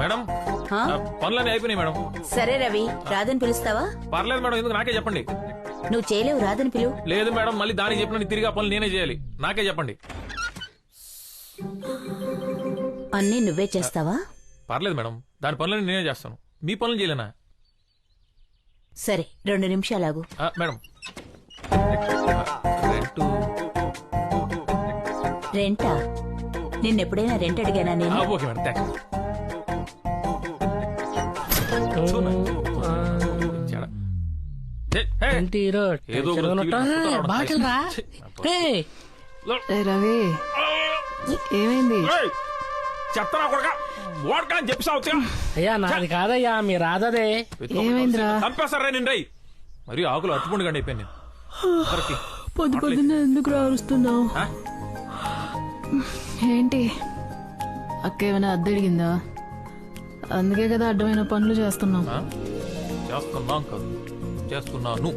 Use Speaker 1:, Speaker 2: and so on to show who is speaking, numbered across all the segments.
Speaker 1: Madam పనులన్నీ అయిపోయినాయి madam.
Speaker 2: సరే రవి, రాదని పిలుస్తావా?
Speaker 1: పర్లేదు మేడం, ఎందుకు నాకే చెప్పండి.
Speaker 2: నువ్వు చేయలేవు, రాదని పిలువు.
Speaker 1: లేదు మేడం, మళ్ళీ దానికి చెప్పిన తిరిగి ఆ పనులు నేనే చేయాలి. నాకే చెప్పండి.
Speaker 2: అన్నీ నువ్వే చేస్తావా?
Speaker 1: పర్లేదు మేడం, దాని పనులన్నీ నేనే చేస్తాను. మీ పనులు చేయలేనా?
Speaker 2: సరే, 2 నిమిషాలు
Speaker 1: మేడం.
Speaker 2: రెంటా? నిన్నెప్పుడైనా రెంట్ అడిగానా నేను?
Speaker 1: Okay madam, thanks.
Speaker 3: రవి ఏమైంది?
Speaker 1: చెప్తారా కొడక ఓడకా అని చెప్పి
Speaker 4: అయ్యా నాది కాదయ్యా, మీ రాధదే.
Speaker 3: ఏమైందిరా?
Speaker 1: చంపేస్తారా నేను రై మరి ఆకులు అట్టుకుండు కండి అయిపోయాను నేను.
Speaker 3: పొద్దు పొద్దున్న ఎందుకు రారుస్తున్నావు? ఏంటి అక్క ఏమైనా అద్దె అడిగిందా? అందుకే కదా అడ్డమైన పనులు చేస్తున్నాం.
Speaker 1: చేస్తున్నాం కాదు, చేస్తున్నాను.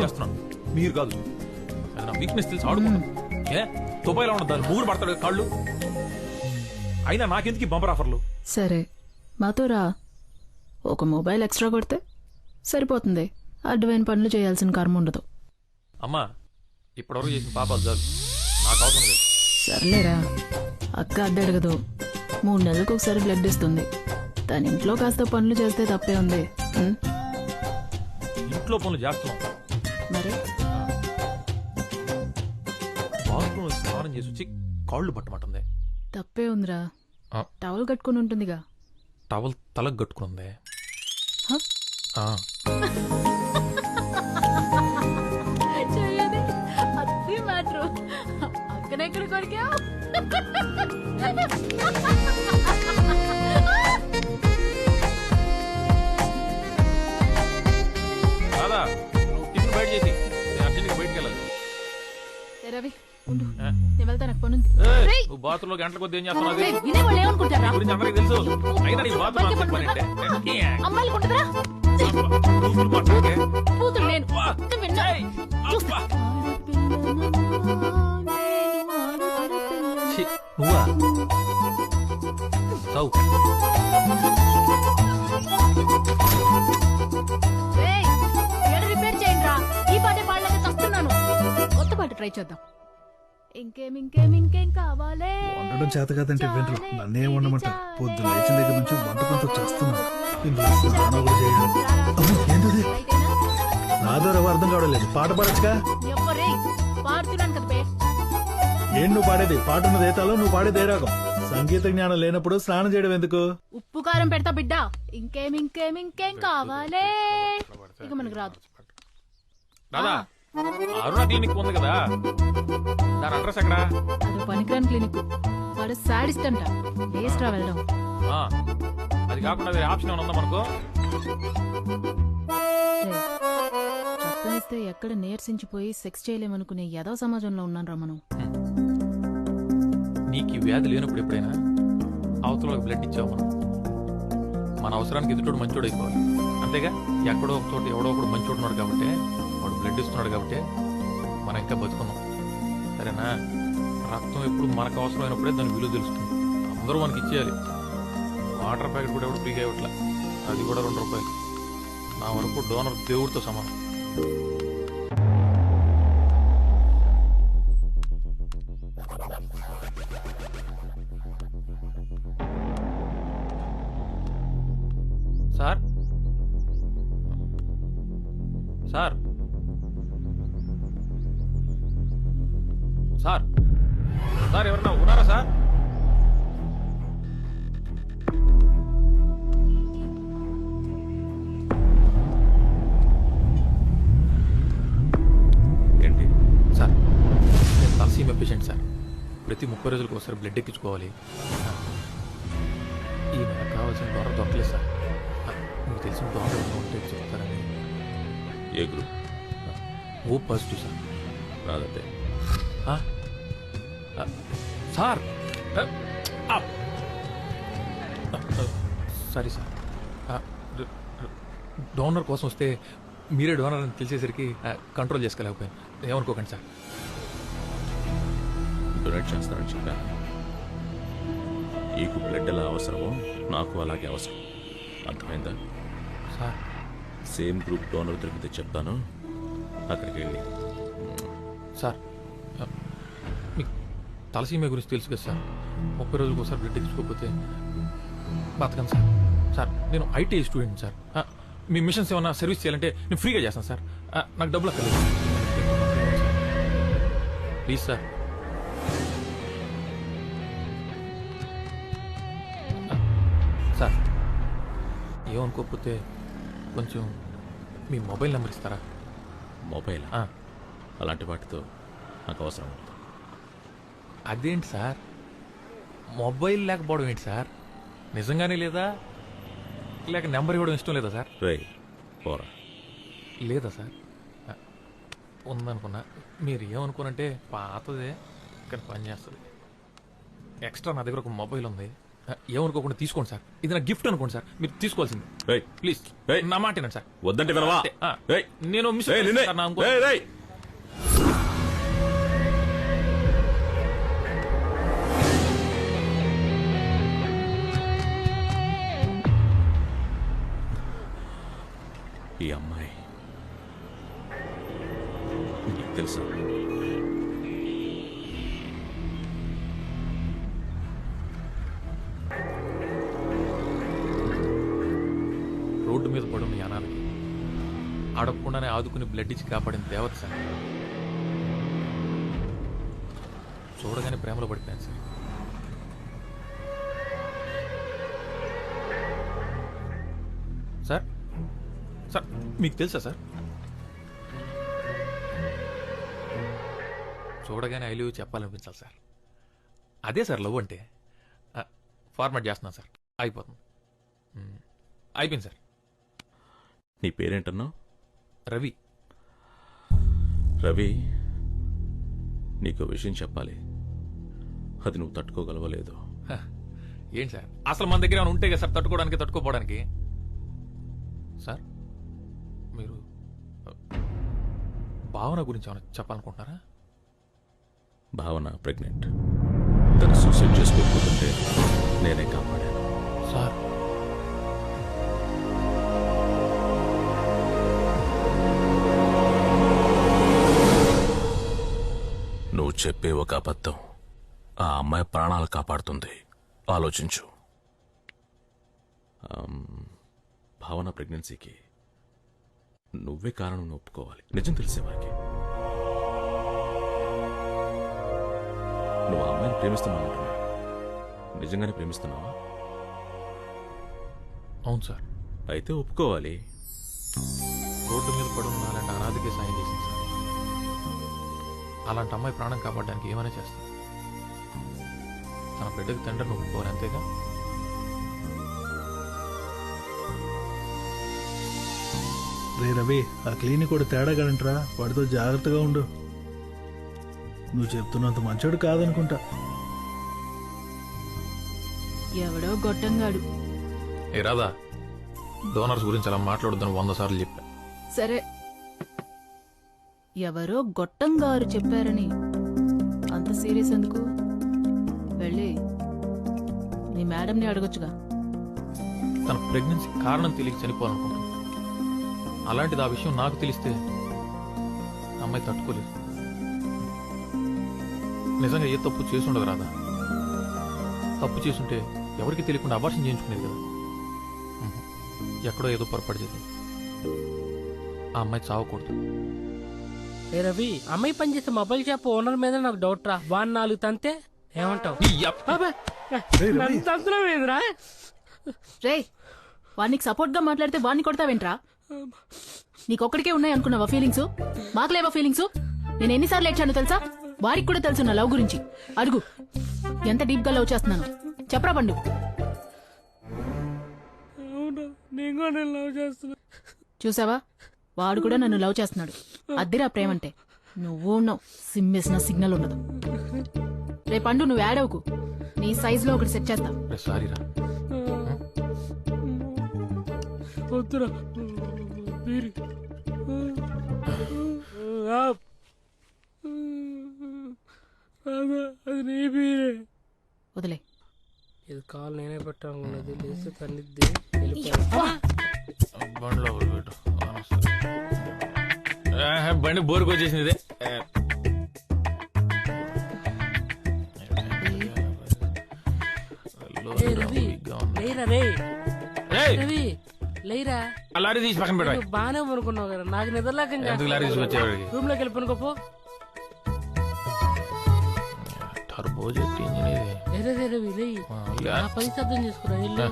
Speaker 1: చేస్తున్నాను, మీరు కాదు. నా వీక్నెస్ తెలిసి ఆడుకున్నాను. దుబాయ్లో ఉన్న దాన్ని మూడు పడతాడు కాళ్ళు. అయినా నాకెందుకు బంపర్ ఆఫర్లు?
Speaker 3: సరే మాతో రా, ఒక మొబైల్ ఎక్స్ట్రా కొడితే సరిపోతుంది. అడ్డమైన పనులు చేయాల్సిన కర్మ ఉండదు.
Speaker 1: అమ్మా, ఇప్పటివరకు చేసిన పాపాలు చాలు, నాకు అవసరం లేదు.
Speaker 3: సర్లేరా, అక్క అద్దె అడగదు. 3 నెలలకు ఒకసారి బ్లడ్ ఇస్తుంది. తన ఇంట్లో కాస్త పనులు చేస్తే తప్పే ఉంది.
Speaker 1: ఇంట్లో పనులు చేస్తున్నాం
Speaker 3: మరి
Speaker 1: బాత్రూమ్ స్నానం చేసి వచ్చి కాళ్ళు పట్టమంటుంది.
Speaker 3: తప్పే ఉందిరా, టవల్ కట్టుకుని ఉంటుందిగా.
Speaker 1: టవల్ తలకు కట్టుకుంది.
Speaker 3: అక్కడెక్కడ కొరికావు?
Speaker 1: రాదా టిఫిన్ బయట చేసి నేను అర్జెంట్గా బయటికి వెళ్ళాలి.
Speaker 3: రవి ఉండు, నేను వెళ్తాను, నాకు పనుంది.
Speaker 1: నువ్వు బాత్రూంలో గంటల కొద్ది ఏం చేస్తున్నావు గురించి అందరికి తెలుసు. అయినా నీ బాత్రూమ్ నువ్వా చౌ
Speaker 3: రిపేర్ చేయండి రా, ఈ పాటే పాడలేక చస్తున్నాను. కొత్త పాట ట్రై చేద్దాం. ఇంకేం కావాలే?
Speaker 5: వండడం చేత కాదంటే వెంటనే నన్నే వండమంటారు. పొద్దున్న లేచిన దగ్గర నుంచి వంట కొంత చేస్తున్నాను. ఏంటది? నాదో రవ్వ అర్థం కావడలేదు. పాట పాడచ్చుగా. ఏం నువ్వు పాడేది? పాట ఉన్నది ఏతాలో, నువ్వు పాడేది ఏ రాగం? సంగీత జ్ఞానం లేనప్పుడు స్నానం చేయడం ఎందుకు?
Speaker 3: ఉప్పు కారం పెడతా బిడ్డ. ఇంకేం కావాలే? ఇక మనకు రాదు.
Speaker 1: రాదా అరుణ క్లినిక్ ఉంది కదా, దాని అడ్రస్ ఎక్కడ?
Speaker 3: అది పనికిరాని క్లినిక్. వాడు సాడిస్ట్ అంట. వేస్ట్ రా వెళ్ళడం.
Speaker 1: అది కాకుండా వేరే ఆప్షన్ ఏమైనా ఉందా మనకు?
Speaker 3: చప్పనిస్తే ఎక్కడ నీరసించిపోయి సెక్స్ చేయలేమనుకునే ఏదో సమాజంలో ఉన్నాను రా మనం.
Speaker 1: నీకు ఈ వ్యాధి లేనప్పుడు ఎప్పుడైనా అవతల బ్లడ్ ఇచ్చావు మనం. మన అవసరానికి ఎదుటోడు మంచోడు అయిపోవాలి, అంతేగా? ఎక్కడో ఒక చోట ఎవడో ఒకడు మంచోడు ఉన్నాడు కాబట్టి, వాడు బ్లడ్ ఇస్తున్నాడు కాబట్టి మనం ఇంకా బతుకున్నాం. సరేనా? రక్తం ఎప్పుడు మనకు అవసరమైనప్పుడే దాని విలువ తెలుస్తుంది. అందరూ మనకి ఇచ్చేయాలి. వాటర్ ప్యాకెట్ కూడా ఎవడు ఫ్రీగా ఇవ్వట్లా, అది కూడా 2 రూపాయలు. నా వరకు డోనర్ దేవుడితో సమానం. సార్ సార్ సార్ సార్ ఎవరన్నా ఉన్నారా సార్? ఏంటి సార్? నేను తలసీమ పేషెంట్ సార్. ప్రతి 30 రోజులకు ఒకసారి బ్లడ్ ఎక్కించుకోవాలి. ఈ నెల కావాల్సిన డోనర్ దొరకలేదు సార్. మీకు తెలిసిన డోనర్ ఉంటే చెప్తారని.
Speaker 6: ఏ గ్రూప్?
Speaker 1: O positive sir.
Speaker 6: రాదంటే
Speaker 1: సార్ సారీ సార్, డోనర్ కోసం వస్తే మీరే డోనర్ అని తెలిసేసరికి కంట్రోల్ చేసుకోలేకపోయాను. ఏమనుకోకండి సార్.
Speaker 6: డొనేట్ చేస్తారని చెప్పా. నీకు బ్లడ్ ఎలా అవసరమో నాకు అలాగే అవసరం. అర్థమైందా?
Speaker 1: సార్
Speaker 6: సేమ్ గ్రూప్ డోనర్ దొరికితే చెప్తాను, అక్కడికి వెళ్ళి.
Speaker 1: సార్ మీకు తలసీమ గురించి తెలుసు కదా సార్. 30 రోజులకు ఒకసారి బ్లడ్ తీసుకోకపోతే బతకను సార్. సార్ నేను IT student sir. Me machines ఏమన్నా సర్వీస్ చేయాలంటే నేను ఫ్రీగా చేస్తాను సార్. నాకు డబ్బులు అక్కర్లేదు ప్లీజ్ సార్. సార్ ఏమనుకోకపోతే కొంచెం మీ మొబైల్ నెంబర్ ఇస్తారా?
Speaker 6: మొబైల్ అలాంటి వాటితో నాకు అవసరం ఉండదు.
Speaker 1: అదేంటి సార్, మొబైల్ లేకపోవడం ఏంటి సార్? నిజంగానే లేదా, లేక నెంబర్ ఇవ్వడం ఇష్టం లేదా సార్?
Speaker 6: రే పోరా.
Speaker 1: లేదా సార్? ఉందనుకున్నా. మీరు ఏమనుకోనంటే పాతదే కానీ పని చేస్తుంది. ఎక్స్ట్రా నా దగ్గర ఒక మొబైల్ ఉంది. ఏమనుకోకుండా తీసుకోండి సార్. ఇది నా గిఫ్ట్ అనుకోండి సార్. మీరు తీసుకోవాల్సింది.
Speaker 6: రేయ్
Speaker 1: ప్లీజ్
Speaker 6: రేయ్.
Speaker 1: నా మాట వినండి సార్.
Speaker 6: వద్దంటే వినవా? రేయ్
Speaker 1: నేను మిస్
Speaker 6: రేయ్, నిన్నే.
Speaker 1: సార్, నా ఇంకో-
Speaker 6: రేయ్, రేయ్. ఈ అమ్మాయి నీకు తెలుసా?
Speaker 1: రోడ్డు మీద పడున్న యానాలకి అడగకుండానే ఆదుకుని బ్లడ్ ఇచ్చి కాపాడిన దేవత సార్. చూడగానే ప్రేమలో పడిపోయాను సార్. సార్ సార్ మీకు తెలుసా సార్? చూడగానే ఐ లవ్ యూ చెప్పాలనిపించాలి సార్. అదే సార్ లవ్ అంటే. ఫార్మాట్ చేస్తున్నాను సార్. అయిపోతుంది. అయిపోయింది సార్.
Speaker 6: నీ పేరేంటన్నావు?
Speaker 1: రవి.
Speaker 6: రవి, నీకు విషయం చెప్పాలి. అది నువ్వు తట్టుకోగలవలేదు.
Speaker 1: ఏంటి సార్, అసలు మన దగ్గర ఏమైనా ఉంటే కదా సార్ తట్టుకోవడానికి, తట్టుకోపోవడానికి. సార్ మీరు భావన గురించి ఏమైనా చెప్పాలనుకుంటున్నారా?
Speaker 6: భావన ప్రెగ్నెంట్. తను సూసైడ్ చేసుకోకపోతుంటే నేనే కాపాడాను.
Speaker 1: సార్
Speaker 6: నువ్వు చెప్పే ఒక అబద్ధం ఆ అమ్మాయి ప్రాణాలు కాపాడుతుంది. ఆలోచించు. భావన ప్రెగ్నెన్సీకి నువ్వే కారణం ఒప్పుకోవాలి. నిజం తెలిసేవారికి. నువ్వు ఆ అమ్మాయిని ప్రేమిస్తున్నావు అంటున్నా. నిజంగానే ప్రేమిస్తున్నావా?
Speaker 1: అవును సార్.
Speaker 6: అయితే ఒప్పుకోవాలి.
Speaker 1: రోడ్డు మీద పడున్న అలాంటి అనాథకే సాయం చేసింది సార్. అలాంటి అమ్మాయి ప్రాణం కాపాడడానికి ఏమైనా చేస్తాను. తన బిడ్డకి తండ్రిని ఒప్పుకోవాలి, అంతేగా?
Speaker 5: రే రవి, ఆ క్లినిక్ కూడా తేడాగాడంట్రా. వాడితో జాగ్రత్తగా ఉండు. నువ్వు చెప్తున్నంత మంచోడు కాదనుకుంటా.
Speaker 3: ఎవడో గొట్టంగాడు.
Speaker 1: ఏ రాదా, డోనర్స్ గురించి అలా మాట్లాడొద్దని 100 సార్లు చెప్పా.
Speaker 3: సరే, ఎవరో గొట్టంగారు చెప్పారని అంత సీరియస్ ఎందుకు? వెళ్ళి నీ మేడంని అడగొచ్చుగా.
Speaker 1: తన ప్రెగ్నెన్సీ కారణం తెలియక చనిపోవాలనుకుంటుంది. అలాంటిది ఆ విషయం నాకు తెలిస్తే అమ్మాయి తట్టుకోలేదు. నిజంగా ఏ తప్పు చేసి ఉండదు రాదా. తప్పు చేసుంటే ఎవరికి తెలియకుండా అబార్షన్ చేయించుకునేది కదా. ఎక్కడో ఏదో పొరపాటు జరిగింది. ఆ అమ్మాయి చావకూడదు.
Speaker 4: ఏ రవి, అమ్మాయి పనిచేసే మొబైల్ షాప్ ఓనర్ మీద నాకు డౌట్ రా. వాడిని 4 తంతే ఏమంటావు? తంతులేదురా.
Speaker 3: రే, వాడికి సపోర్ట్ గా మాట్లాడితే వాడిని కొడతావేంట్రా? నీకొక్కడికే ఉన్నాయి అనుకున్నావా ఫీలింగ్స్? మాకు లేవా ఫీలింగ్స్? నేను ఎన్నిసార్లు ఏడ్చాను తెలుసా? వారికి కూడా తెలుసు నా లవ్ గురించి. అడుగు, ఎంత డీప్ గా లవ్ చేస్తున్నాను చెప్పరా పండు. చూసావా, వాడు కూడా నన్ను లవ్ చేస్తున్నాడు. అద్దిరా ప్రేమంటే. నువ్వు ఉన్నావు, సిమ్మేసిన సిగ్నల్ ఉండదు. రే పండు, నువ్వు యాడవుకు. నీ సైజ్ లో ఒకటి సెట్ చేస్తా.
Speaker 1: సారీరా.
Speaker 4: వద్దురా. అది నీ బీరే.
Speaker 3: వదిలే.
Speaker 4: ఇది కాల్ నేనే పెట్టాలనుకున్నది లేస్తే తన్నిద్ది వెళ్ళిపోయి
Speaker 1: బండిలో పెట్టు బండి బోరుకు వచ్చేసింది ఇదే
Speaker 4: రవి లేరా రే
Speaker 1: ఏయ్,
Speaker 4: రవి లేరా
Speaker 1: ఆ లారీ తీసి పక్కన పెట్టాయి
Speaker 4: నువ్వు బాగానే అనుకున్నావు కదా నాకు నిద్రలేక
Speaker 1: ఎందుకు లారీ తీసి వచ్చేవాడికి
Speaker 4: రూమ్ లోకి వెళ్ళిపోనుకోపో
Speaker 1: టర్బో జెట్ ఇంజిన్ ఇది
Speaker 4: లేరా రే రవి లే
Speaker 1: మామూలుగా.
Speaker 4: నా పని శబ్దం చేసుకురా వెళ్ళు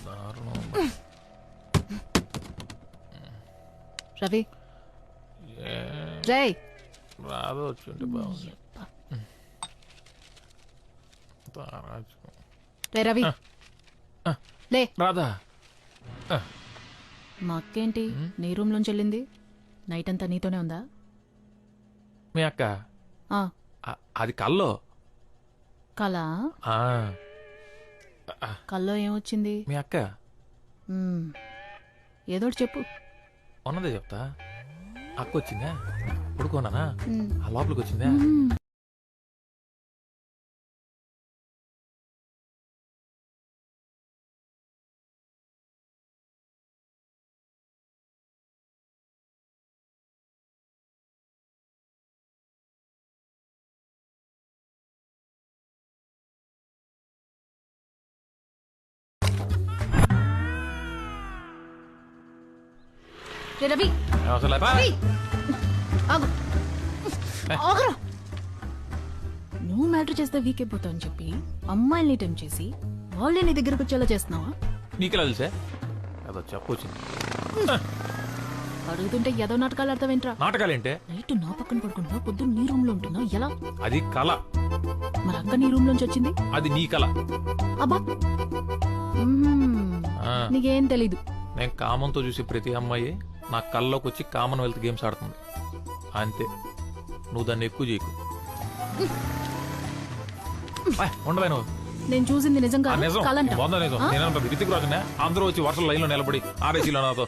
Speaker 1: దారుణం.
Speaker 3: రవి
Speaker 1: ఏ,
Speaker 3: రే
Speaker 1: రాదు వచ్చుంటే బాగుంది తారాజు.
Speaker 3: రే రవి లే
Speaker 1: రాదా
Speaker 3: మా అక్కేంటి నీ రూమ్ లోంచి వెళ్ళింది నైట్ అంతా నీతోనే ఉందా
Speaker 1: మీ అక్క
Speaker 3: ఆ,
Speaker 1: అది కల్లో
Speaker 3: కళ
Speaker 1: ఆ,
Speaker 3: కల్లో ఏమొచ్చింది
Speaker 1: మీ అక్క
Speaker 3: మ్మ్. ఏదోటి చెప్పు
Speaker 1: ఉన్నదే చెప్తా అక్క వచ్చిందా పడుకోనానా
Speaker 3: మ్మ్.
Speaker 1: ఆ లోపలికి వచ్చిందా
Speaker 3: మ్మ్. రే రవి
Speaker 1: అసలు
Speaker 3: రవి! ఆగు. ఆగురా. నువ్వు మ్యాటర్ చేస్తే వీక్ అయిపోతావు అని చెప్పి అమ్మాయిల్ని టైం చేసి వాళ్ళే నీ దగ్గరకు వచ్చేలా చేస్తున్నావా
Speaker 1: నీకెలా తెలుసా అదో చెప్పొచ్చింది
Speaker 3: అడుగుతుంటే ఏదో నాటకాలు ఆడతావేంట్రా
Speaker 1: నాటకాలేంటే
Speaker 3: నైట్ నా పక్కన పడుకుంటున్నా పొద్దున్న నీ రూమ్ లో ఉంటున్నావు ఎలా
Speaker 1: అది కళ
Speaker 3: మరి అక్క నీ రూమ్ లోంచి వచ్చింది
Speaker 1: అది నీ కళ
Speaker 3: అబ్బా మ్మ్.
Speaker 1: ఆ,
Speaker 3: నీకేం తెలీదు
Speaker 1: నేను కామంతో చూసి ప్రతి అమ్మాయి నా కళ్ళలోకి వచ్చి కామన్వెల్త్ గేమ్స్ ఆడుతుంది అంతే నువ్వు దాన్ని ఎక్కువ చేయకు ఉండవే నువ్వు
Speaker 3: నేను చూసింది నిజంగా
Speaker 1: ఆ నిజం
Speaker 3: కలంట
Speaker 1: వంద నిజం నేను రితిక్ రాజునే అందరూ వచ్చి వర్షం లైన్ లో నిలబడి ఆర్ఏసీలో నాతో